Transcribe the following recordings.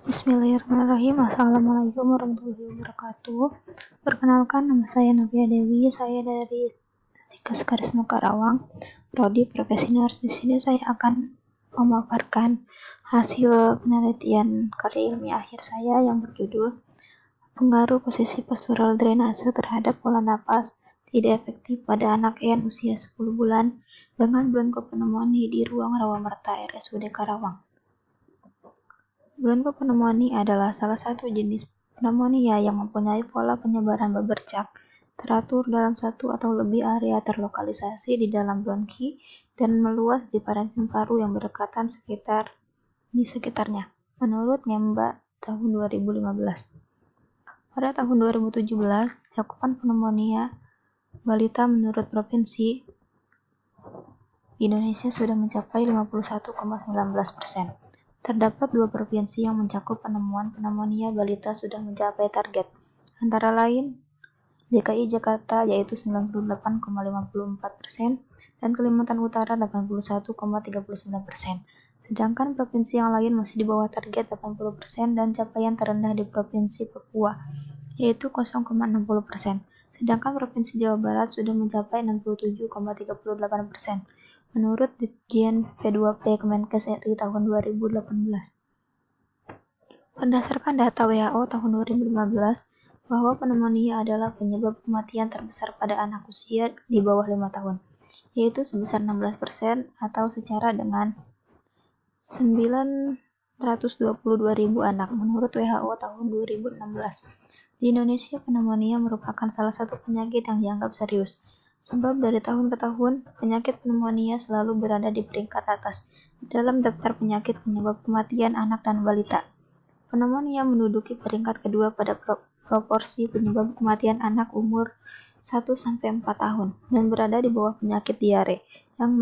Bismillahirrahmanirrahim. Assalamualaikum warahmatullahi wabarakatuh. Perkenalkan, nama saya Novia Dewi. Saya dari Stikes Karisma Karawang, Prodi Profesi Nurse. Di sini saya akan memaparkan hasil penelitian karya ilmiah akhir saya yang berjudul pengaruh posisi postural drainase terhadap pola napas tidak efektif pada anak EN usia 10 bulan dengan bronkopneumonia di ruang Rawamerta RSUD Karawang. Bronkopneumonia adalah salah satu jenis pneumonia yang mempunyai pola penyebaran berbercak, teratur dalam satu atau lebih area terlokalisasi di dalam bronki dan meluas di parenkim paru yang berdekatan di sekitarnya, menurut Ngemba tahun 2015. Pada tahun 2017, cakupan pneumonia balita menurut provinsi di Indonesia sudah mencapai 51,19%. Terdapat 2 provinsi yang mencakup penemuan pneumonia balita sudah mencapai target, antara lain DKI Jakarta yaitu 98,54% dan Kalimantan Utara 81,39%. Sedangkan provinsi yang lain masih di bawah target 80% dan capaian terendah di Provinsi Papua yaitu 0,60%. Sedangkan Provinsi Jawa Barat sudah mencapai 67,38%. Menurut Ditjen P2P Kemenkes RI tahun 2018. Berdasarkan data WHO tahun 2015, bahwa pneumonia adalah penyebab kematian terbesar pada anak usia di bawah 5 tahun, yaitu sebesar 16% atau secara dengan 922.000 anak menurut WHO tahun 2016. Di Indonesia, pneumonia merupakan salah satu penyakit yang dianggap serius. Sebab dari tahun ke tahun, penyakit pneumonia selalu berada di peringkat atas dalam daftar penyakit penyebab kematian anak dan balita. Pneumonia menduduki peringkat kedua pada proporsi penyebab kematian anak umur 1-4 tahun dan berada di bawah penyakit diare yang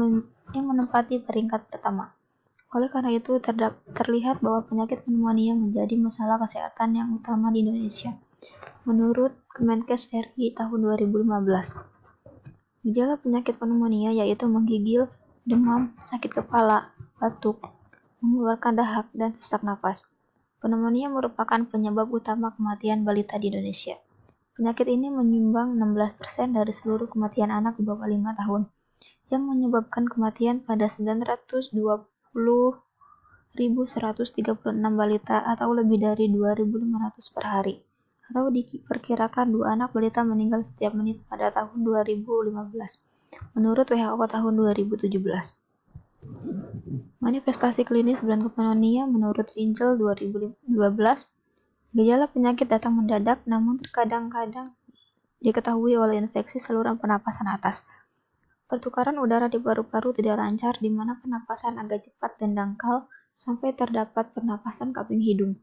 menempati peringkat pertama. Oleh karena itu, terlihat bahwa penyakit pneumonia menjadi masalah kesehatan yang utama di Indonesia. Menurut Kemenkes RI tahun 2015. Gejala penyakit pneumonia yaitu menggigil, demam, sakit kepala, batuk, mengeluarkan dahak, dan sesak napas. Pneumonia merupakan penyebab utama kematian balita di Indonesia. Penyakit ini menyumbang 16% dari seluruh kematian anak di bawah 5 tahun, yang menyebabkan kematian pada 920.136 balita atau lebih dari 2.500 per hari. Atau diperkirakan 2 anak balita meninggal setiap menit pada tahun 2015, menurut WHO tahun 2017. Manifestasi klinis bronkopneumonia menurut Rinjel 2012, gejala penyakit datang mendadak namun terkadang-kadang diketahui oleh infeksi saluran pernapasan atas. Pertukaran udara di paru-paru tidak lancar di mana pernapasan agak cepat dan dangkal sampai terdapat pernapasan kaping hidung.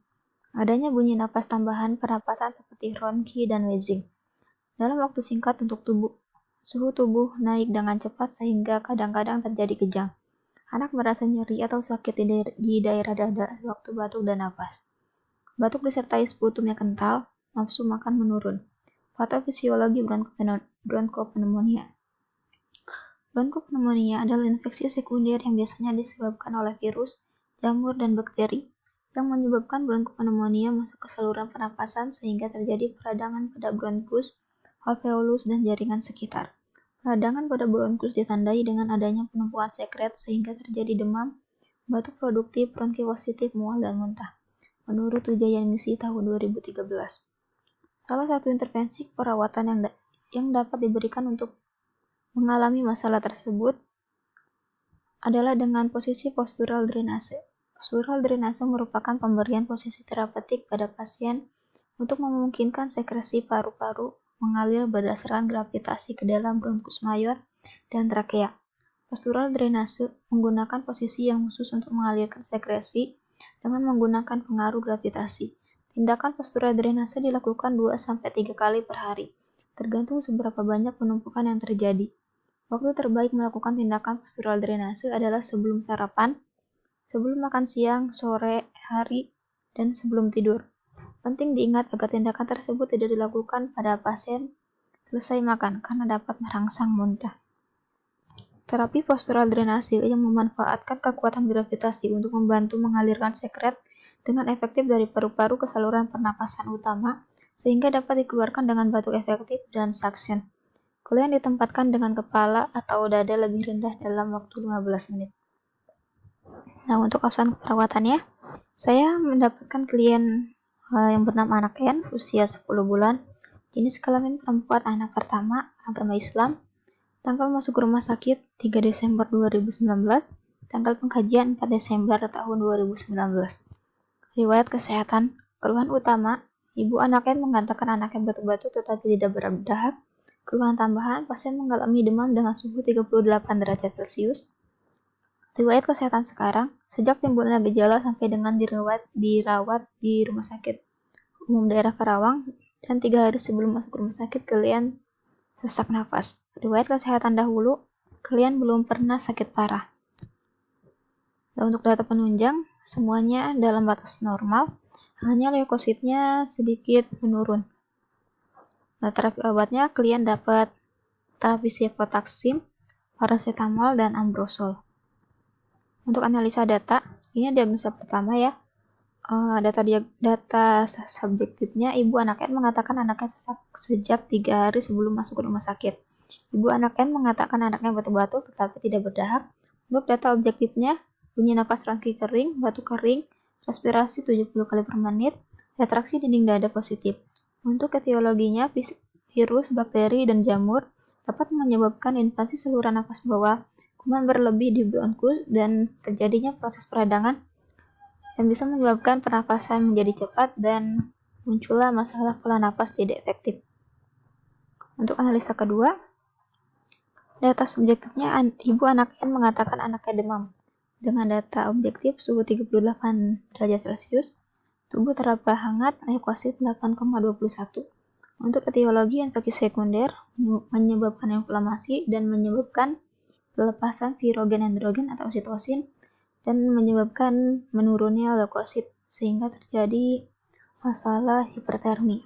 Adanya bunyi napas tambahan pernapasan seperti ronki dan wheezing. Dalam waktu singkat untuk suhu tubuh naik dengan cepat sehingga kadang-kadang terjadi kejang. Anak merasa nyeri atau sakit di daerah dada waktu batuk dan napas. Batuk disertai sputum yang kental, nafsu makan menurun. Patofisiologi bronkopneumonia. Bronkopneumonia adalah infeksi sekunder yang biasanya disebabkan oleh virus, jamur, dan bakteri yang menyebabkan bronkopneumonia masuk ke saluran pernapasan sehingga terjadi peradangan pada bronkus, alveolus, dan jaringan sekitar. Peradangan pada bronkus ditandai dengan adanya penumpukan sekret sehingga terjadi demam, batuk produktif, bronki positif, mual, dan muntah. Menurut Wijayaningsih tahun 2013. Salah satu intervensi perawatan yang dapat diberikan untuk mengalami masalah tersebut adalah dengan posisi postural drainase. Postural drainase merupakan pemberian posisi terapeutik pada pasien untuk memungkinkan sekresi paru-paru mengalir berdasarkan gravitasi ke dalam bronkus mayor dan trakea. Postural drainase menggunakan posisi yang khusus untuk mengalirkan sekresi dengan menggunakan pengaruh gravitasi. Tindakan postural drainase dilakukan 2-3 kali per hari, tergantung seberapa banyak penumpukan yang terjadi. Waktu terbaik melakukan tindakan postural drainase adalah sebelum sarapan, sebelum makan siang, sore, hari, dan sebelum tidur. Penting diingat agar tindakan tersebut tidak dilakukan pada pasien selesai makan karena dapat merangsang muntah. Terapi postural drainase yang memanfaatkan kekuatan gravitasi untuk membantu mengalirkan sekret dengan efektif dari paru-paru ke saluran pernapasan utama, sehingga dapat dikeluarkan dengan batuk efektif dan suction. Klien ditempatkan dengan kepala atau dada lebih rendah dalam waktu 15 menit. Nah, untuk opsi perawatannya, saya mendapatkan klien yang bernama Anak N, usia 10 bulan, jenis kelamin perempuan, anak pertama, agama Islam, tanggal masuk rumah sakit 3 Desember 2019, tanggal pengkajian 4 Desember tahun 2019. Riwayat kesehatan, keluhan utama, ibu Anak N mengatakan anaknya batuk-batuk tetapi tidak berdahak. Keluhan tambahan, pasien mengalami demam dengan suhu 38 derajat Celcius. Riwayat kesehatan sekarang, sejak timbulnya gejala sampai dengan dirawat di rumah sakit umum daerah Karawang, dan 3 hari sebelum masuk rumah sakit klien sesak nafas. Riwayat kesehatan dahulu, klien belum pernah sakit parah. Dan untuk data penunjang, semuanya dalam batas normal, hanya leukositnya sedikit menurun. Nah, terapi obatnya, klien dapat terapi cefotaxime, paracetamol, dan ambrosol. Untuk analisa data, ini diagnosa pertama ya. Data subjektifnya, ibu Anak N mengatakan anaknya sesak sejak 3 hari sebelum masuk ke rumah sakit. Ibu Anak N mengatakan anaknya batuk-batuk tetapi tidak berdahak. Untuk data objektifnya, bunyi napas rongki kering, batuk kering, respirasi 70 kali per menit, retraksi dinding dada positif. Untuk etiologinya, virus, bakteri, dan jamur dapat menyebabkan invasi saluran nafas bawah, kuman berlebih di bronkus, dan terjadinya proses peradangan yang bisa menyebabkan pernapasan menjadi cepat dan muncullah masalah pola napas tidak efektif. Untuk analisa kedua, data subjektifnya, ibu Anak N mengatakan anaknya demam. Dengan data objektif suhu 38 derajat Celcius, tubuh terasa hangat, leukosit 8,21. Untuk etiologi, infeksi sekunder menyebabkan inflamasi dan menyebabkan pelepasan pirogen androgen atau sitosin dan menyebabkan menurunnya leukosit sehingga terjadi masalah hipertermi.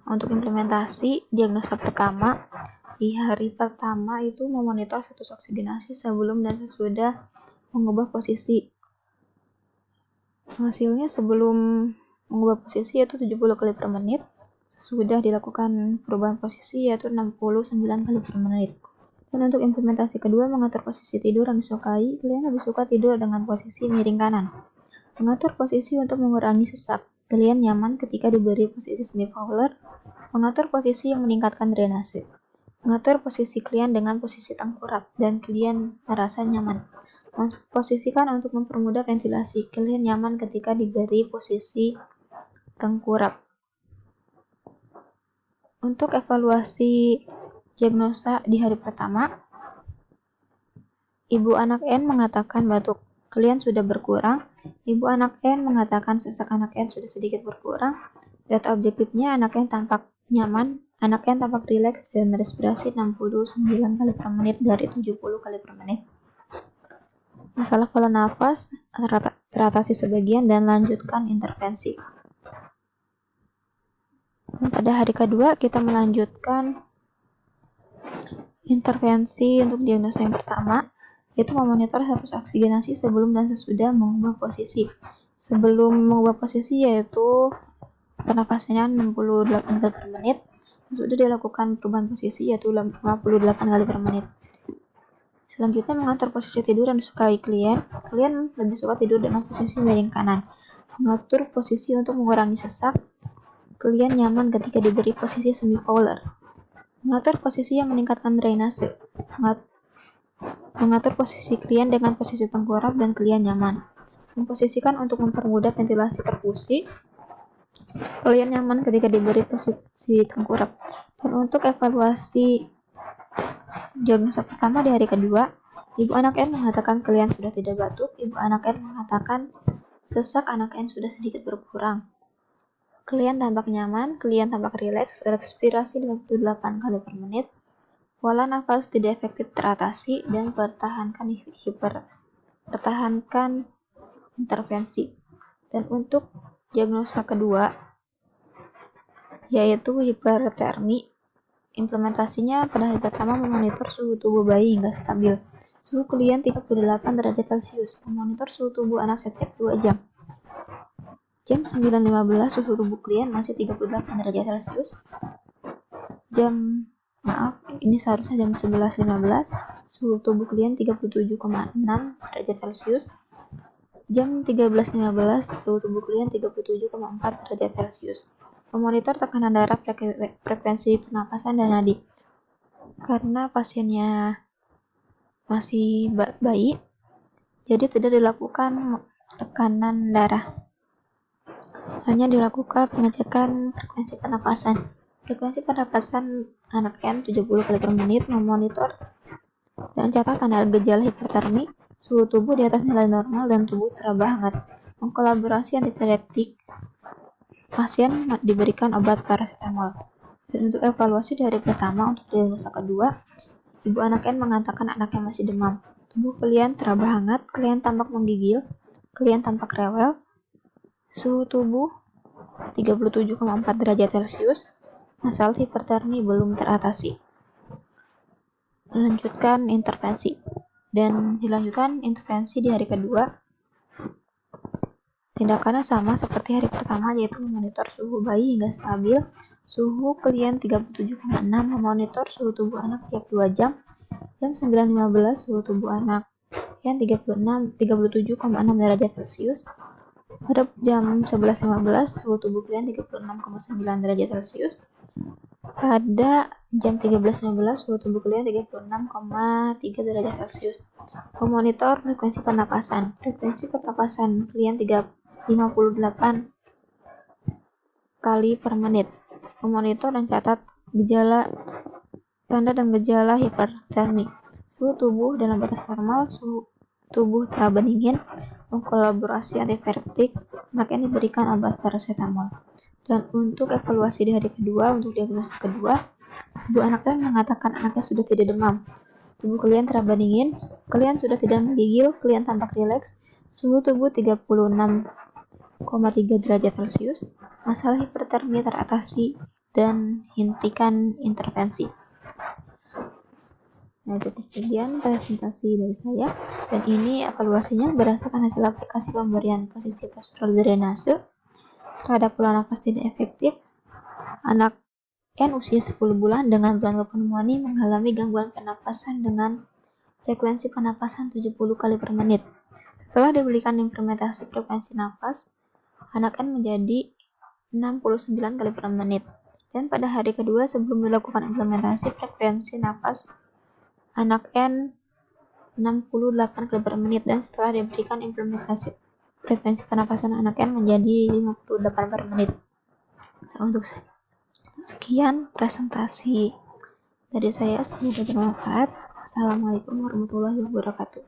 Untuk implementasi diagnosa pertama, di hari pertama itu memonitor status oksigenasi sebelum dan sesudah mengubah posisi. Hasilnya sebelum mengubah posisi yaitu 70 kali per menit, sesudah dilakukan perubahan posisi yaitu 69 kali per menit. Dan untuk implementasi kedua, mengatur posisi tidur yang disukai, klien lebih suka tidur dengan posisi miring kanan. Mengatur posisi untuk mengurangi sesak, klien nyaman ketika diberi posisi semi-fowler. Mengatur posisi yang meningkatkan drainase. Mengatur posisi klien dengan posisi tengkurap, dan klien merasa nyaman. Memposisikan untuk mempermudah ventilasi, klien nyaman ketika diberi posisi tengkurap. Untuk evaluasi diagnosa di hari pertama, ibu Anak N mengatakan batuk klien sudah berkurang. Ibu Anak N mengatakan sesak Anak N sudah sedikit berkurang. Data objektifnya, Anak N tampak nyaman, Anak N tampak rileks dan respirasi 69 kali per menit dari 70 kali per menit. Masalah pola nafas teratasi sebagian dan lanjutkan intervensi. Dan pada hari kedua kita melanjutkan intervensi untuk diagnosa yang pertama, yaitu memonitor status oksigenasi sebelum dan sesudah mengubah posisi. Sebelum mengubah posisi yaitu pernapasannya 68 kali per menit, sudah dilakukan perubahan posisi yaitu 58 kali per menit. Selanjutnya mengatur posisi tidur yang disukai klien. Klien lebih suka tidur dengan posisi miring kanan. Mengatur posisi untuk mengurangi sesak. Klien nyaman ketika diberi posisi semi-fowler. Mengatur posisi yang meningkatkan drainase. Mengatur posisi klien dengan posisi tengkurap dan klien nyaman. Memposisikan untuk mempermudah ventilasi perfusi. Klien nyaman ketika diberi posisi tengkurap. Dan untuk evaluasi diagnosa pertama di hari kedua, ibu Anak N mengatakan klien sudah tidak batuk. Ibu Anak N mengatakan sesak Anak N sudah sedikit berkurang. Klien tampak nyaman, klien tampak rileks, respirasi 58 kali per menit, pola nafas tidak efektif teratasi, dan pertahankan intervensi. Dan untuk diagnosa kedua, yaitu hipertermi, implementasinya pada hari pertama memonitor suhu tubuh bayi hingga stabil. Suhu klien 38 derajat Celcius, memonitor suhu tubuh anak setiap 2 jam. Jam 9.15 suhu tubuh klien masih 38 derajat Celcius. Ini seharusnya jam 11.15, suhu tubuh klien 37,6 derajat Celcius. Jam 13.15, suhu tubuh klien 37,4 derajat Celcius. Memonitor tekanan darah, frekuensi pernapasan, dan nadi. Karena pasiennya masih bayi, jadi tidak dilakukan tekanan darah. Hanya dilakukan pengecekan frekuensi pernapasan. Frekuensi pernapasan anak N 70 kali per menit, memonitor dan catatan ada gejala hipertermi, suhu tubuh di atas nilai normal, dan tubuh teraba hangat. Mengkolaborasi antipiretik, pasien diberikan obat paracetamol. Dan untuk evaluasi di hari pertama untuk diagnosa kedua, ibu anak N mengatakan anaknya masih demam. Tubuh klien teraba hangat, klien tampak menggigil, klien tampak rewel, suhu tubuh 37,4 derajat Celcius, masalah hipertermi belum teratasi. Dilanjutkan intervensi di hari kedua. Tindakannya sama seperti hari pertama, yaitu memonitor suhu bayi hingga stabil, suhu klien 37,6, memonitor suhu tubuh anak tiap 2 jam. Jam 9.15 suhu tubuh anak klien 37,6 derajat Celcius. Pada jam 11.15 suhu tubuh klien 36,9 derajat Celcius. Pada jam 13.15 suhu tubuh klien 36,3 derajat Celcius. Memonitor frekuensi pernapasan. Frekuensi pernapasan klien 58 kali per menit. Memonitor dan catat tanda dan gejala hipertermi. Suhu tubuh dalam batas normal, suhu tubuh teraba dingin, mengkolaborasi antipiretik, anaknya diberikan obat paracetamol. Dan untuk evaluasi di hari kedua, untuk diagnosa kedua, ibu anaknya mengatakan anaknya sudah tidak demam. Tubuh klien teraba dingin, klien sudah tidak menggigil, klien tampak rileks, suhu tubuh 36,3 derajat Celcius, masalah hipertermi teratasi, dan hentikan intervensi. Nah, cukup sekian presentasi dari saya, dan ini evaluasinya berdasarkan hasil aplikasi pemberian posisi postural drainase terhadap pola nafas tidak efektif. Anak N usia 10 bulan dengan bronkopneumonia mengalami gangguan pernapasan dengan frekuensi pernapasan 70 kali per menit. Setelah diberikan implementasi frekuensi nafas, anak N menjadi 69 kali per menit. Dan pada hari kedua sebelum dilakukan implementasi frekuensi nafas, anak N 68 kali per menit, dan setelah diberikan implementasi frekuensi pernapasan anak N menjadi 58 per menit. Nah, untuk sekian presentasi dari saya, semoga bermanfaat. Assalamualaikum warahmatullahi wabarakatuh.